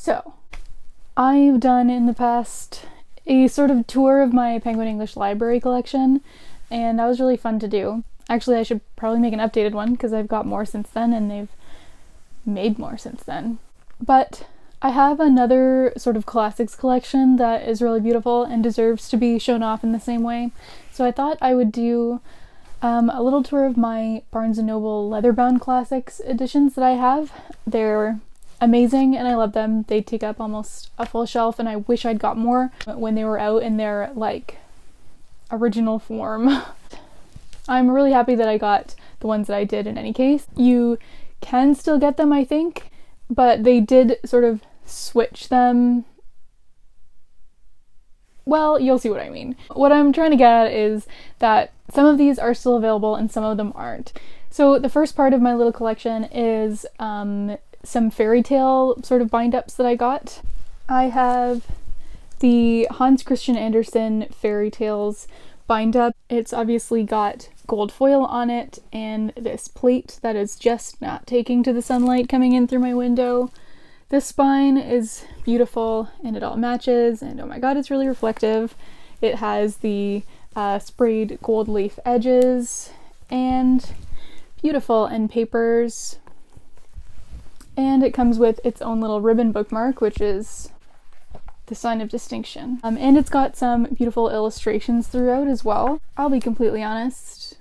So, I've done in the past a sort of tour of my Penguin English Library collection, and that was really fun to do. Actually, I should probably make an updated one because I've got more since then and they've made more since then. But I have another sort of classics collection that is really beautiful and deserves to be shown off in the same way. So I thought I would do a little tour of my Barnes Noble Leatherbound Classics editions that I have. They're amazing and I love them. They take up almost a full shelf and I wish I'd got more when they were out in their like original form. I'm really happy that I got the ones that I did in any case. You can still get them, I think, but they did sort of switch them. Well, you'll see what I mean. What I'm trying to get at is that some of these are still available and some of them aren't. So the first part of my little collection is some fairy tale sort of bind-ups that I got. I have the Hans Christian Andersen fairy tales bind-up. It's obviously got gold foil on it and this plate that is just not taking to the sunlight coming in through my window. This spine is beautiful and it all matches, and oh my god, it's really reflective. It has the sprayed gold leaf edges and beautiful end papers, and it comes with its own little ribbon bookmark, which is the sign of distinction. And it's got some beautiful illustrations throughout as well. I'll be completely honest,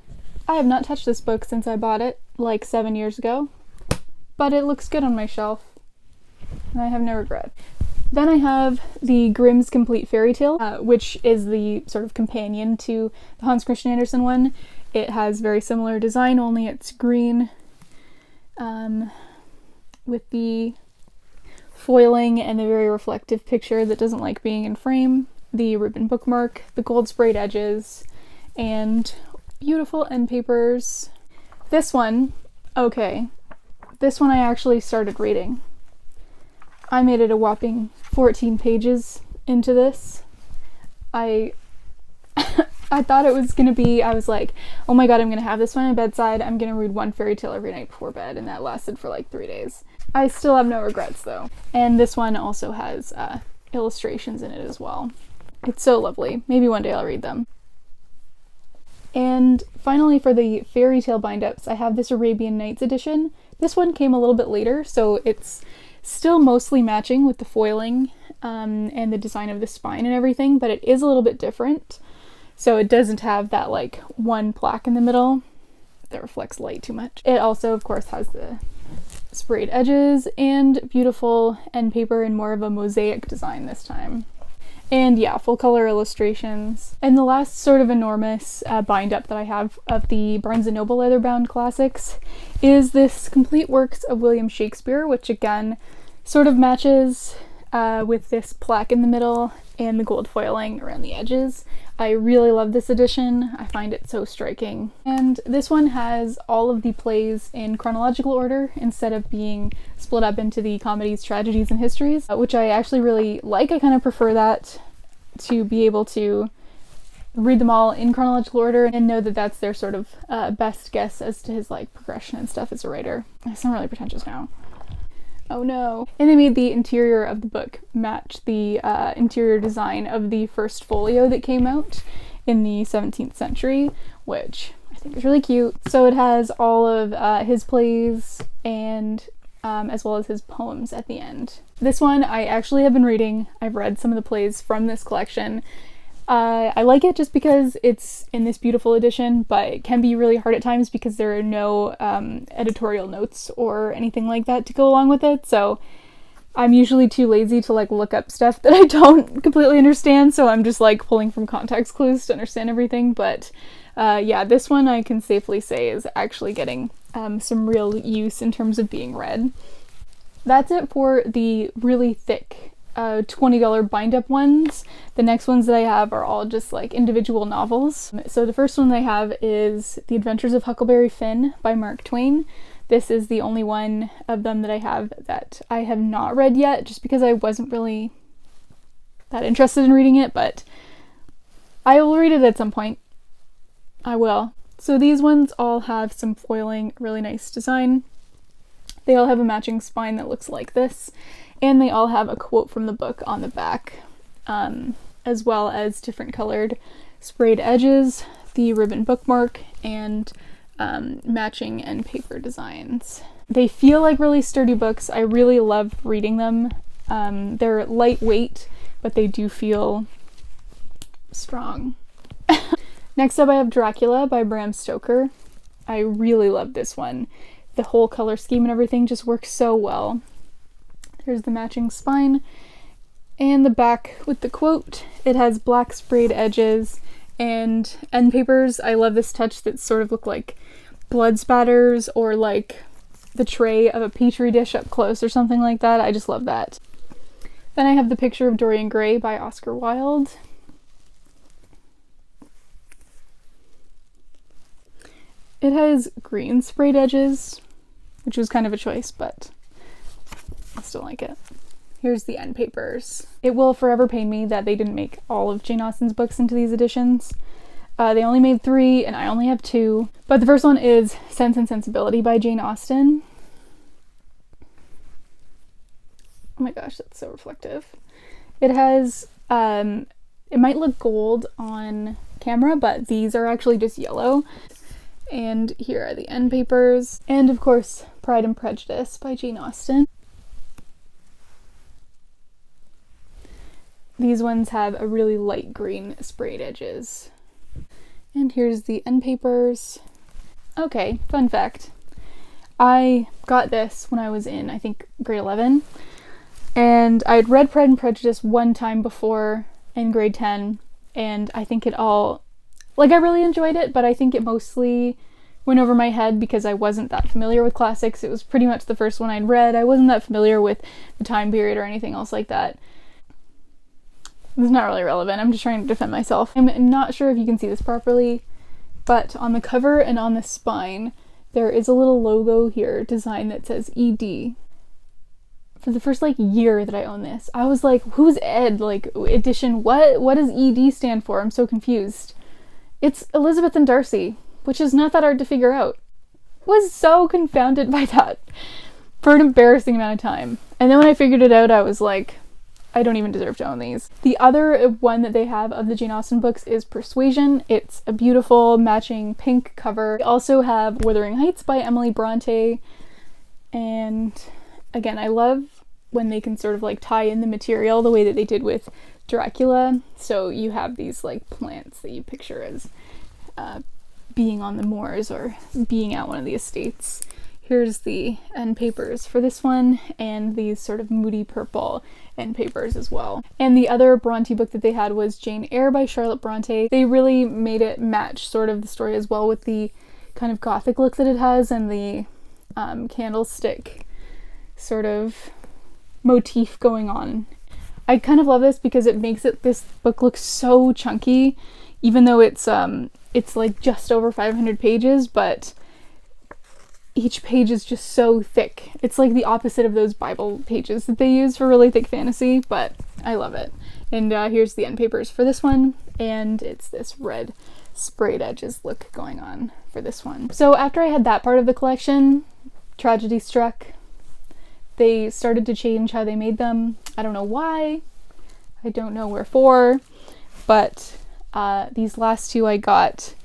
I have not touched this book since I bought it like 7 years ago, but it looks good on my shelf and I have no regret. Then I have the Grimm's Complete Fairy Tale, which is the sort of companion to the Hans Christian Andersen one. It has very similar design, only it's green, with the foiling and the very reflective picture that doesn't like being in frame, the ribbon bookmark, the gold sprayed edges, and beautiful end papers. This one, okay, this one I actually started reading. I made it a whopping 14 pages into this. I thought it was gonna be, I was like, oh my god, I'm gonna have this one at bedside, I'm gonna read one fairy tale every night before bed, and that lasted for like 3 days. I still have no regrets though. And this one also has illustrations in it as well. It's so lovely. Maybe one day I'll read them. And finally, for the fairy tale bind-ups, I have this Arabian Nights edition. This one came a little bit later, so it's still mostly matching with the foiling and the design of the spine and everything, but it is a little bit different. So it doesn't have that like one plaque in the middle that reflects light too much. It also, of course, has the sprayed edges and beautiful end paper and more of a mosaic design this time. And yeah, full color illustrations. And the last sort of enormous bind-up that I have of the Barnes Noble Leatherbound Classics is this Complete Works of William Shakespeare, which again sort of matches with this plaque in the middle and the gold foiling around the edges. I really love this edition. I find it so striking. And this one has all of the plays in chronological order instead of being split up into the comedies, tragedies, and histories, which I actually really like. I kind of prefer that, to be able to read them all in chronological order and know that that's their sort of best guess as to his like progression and stuff as a writer. I sound really pretentious now. Oh no. And they made the interior of the book match the interior design of the first folio that came out in the 17th century, which I think is really cute. So it has all of his plays and as well as his poems at the end. This one I actually have been reading. I've read some of the plays from this collection. I like it just because it's in this beautiful edition, but it can be really hard at times because there are no editorial notes or anything like that to go along with it, so I'm usually too lazy to like look up stuff that I don't completely understand, so I'm just like pulling from context clues to understand everything. But yeah, this one I can safely say is actually getting some real use in terms of being read. That's it for the really thick $20 bind-up ones. The next ones that I have are all just like individual novels. So the first one I have is The Adventures of Huckleberry Finn by Mark Twain. This is the only one of them that I have that I have not read yet, just because I wasn't really that interested in reading it, but I will read it at some point. I will. So these ones all have some foiling, really nice design. They all have a matching spine that looks like this, And they all have a quote from the book on the back, as well as different colored sprayed edges, the ribbon bookmark, and matching end paper designs. They feel like really sturdy books. I really love reading them. They're lightweight, but they do feel strong. Next up I have Dracula by Bram Stoker. I really love this one. The whole color scheme and everything just works so well. Here's the matching spine and the back with the quote. It has black sprayed edges and end papers. I love this touch that sort of look like blood spatters or like the tray of a petri dish up close or something like that. I just love that. Then I have The Picture of Dorian Gray by Oscar Wilde. It has green sprayed edges, which was kind of a choice, but I still like it. Here's the end papers. It will forever pain me that they didn't make all of Jane Austen's books into these editions. They only made 3 and I only have 2. But the first one is Sense and Sensibility by Jane Austen. Oh my gosh, that's so reflective. It has, it might look gold on camera, but these are actually just yellow. And here are the end papers. And of course, Pride and Prejudice by Jane Austen. These ones have a really light green sprayed edges. And here's the end papers. Okay, fun fact. I got this when I was in, I think, grade 11. And I had read Pride and Prejudice one time before in grade 10. And I think it all, like, I really enjoyed it, but I think it mostly went over my head because I wasn't that familiar with classics. It was pretty much the first one I'd read. I wasn't that familiar with the time period or anything else like that. It's not really relevant. I'm just trying to defend myself. I'm not sure if you can see this properly, but on the cover and on the spine, there is a little logo here, design that says ED. For the first year that I own this, I was like, who's Ed? Edition, what does ED stand for? I'm so confused. It's Elizabeth and Darcy, which is not that hard to figure out. Was so confounded by that for an embarrassing amount of time. And then when I figured it out, I was like, I don't even deserve to own these. The other one that they have of the Jane Austen books is Persuasion. It's a beautiful matching pink cover. They also have Wuthering Heights by Emily Bronte. And again, I love when they can sort of tie in the material the way that they did with Dracula. So you have these plants that you picture as being on the moors or being at one of the estates. Here's the end papers for this one, and these sort of moody purple end papers as well. And the other Bronte book that they had was Jane Eyre by Charlotte Bronte. They really made it match sort of the story as well with the kind of gothic look that it has and the candlestick sort of motif going on. I kind of love this because it makes this book look so chunky, even though it's just over 500 pages, but each page is just so thick. It's like the opposite of those Bible pages that they use for really thick fantasy, but I love it. And here's the end papers for this one, and it's this red sprayed edges look going on for this one. So after I had that part of the collection, tragedy struck. They started to change how they made them. I don't know why. I don't know wherefore, but these last two I got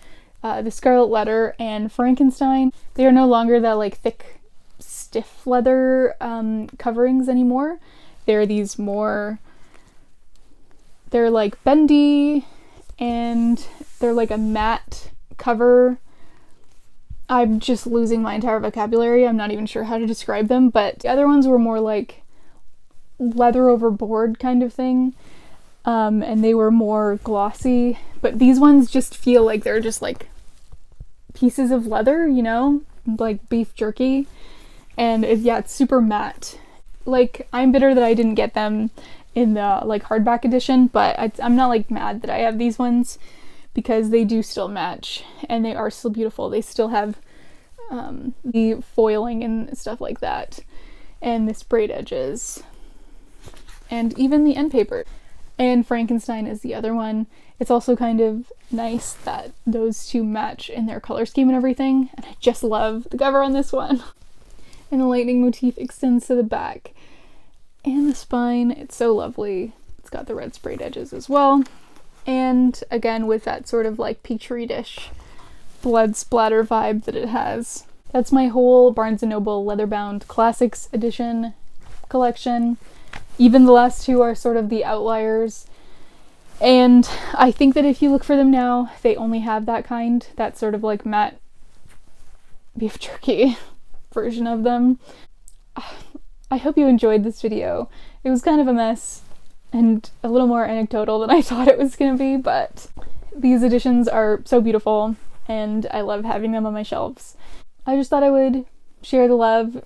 The Scarlet Letter and Frankenstein. They are no longer that thick, stiff leather coverings anymore. They're these more, they're bendy, and they're a matte cover. I'm just losing my entire vocabulary. I'm not even sure how to describe them, but the other ones were more leather over board kind of thing. And they were more glossy, but these ones just feel like they're just pieces of leather, like beef jerky. And it's super matte. I'm bitter that I didn't get them in the hardback edition, but I'm not mad that I have these ones because they do still match and they are still beautiful. They still have the foiling and stuff like that, and the sprayed edges, and even the end paper. And Frankenstein is the other one. It's also kind of nice that those two match in their color scheme and everything. And I just love the cover on this one. And the lightning motif extends to the back. And the spine, it's so lovely. It's got the red sprayed edges as well. And again, with that sort of like petri dish blood splatter vibe that it has. That's my whole Barnes Noble Leatherbound Classics Edition collection. Even the last two are sort of the outliers. And I think that if you look for them now, they only have that kind, that sort of like matte beef jerky version of them. I hope you enjoyed this video. It was kind of a mess and a little more anecdotal than I thought it was going to be, but these editions are so beautiful and I love having them on my shelves. I just thought I would share the love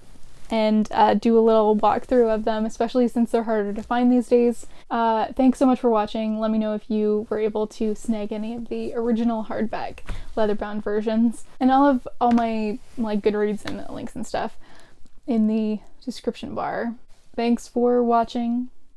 and do a little walkthrough of them, especially since they're harder to find these days. Thanks so much for watching. Let me know if you were able to snag any of the original hardback leatherbound versions. And I'll have all my Goodreads and links and stuff in the description bar. Thanks for watching.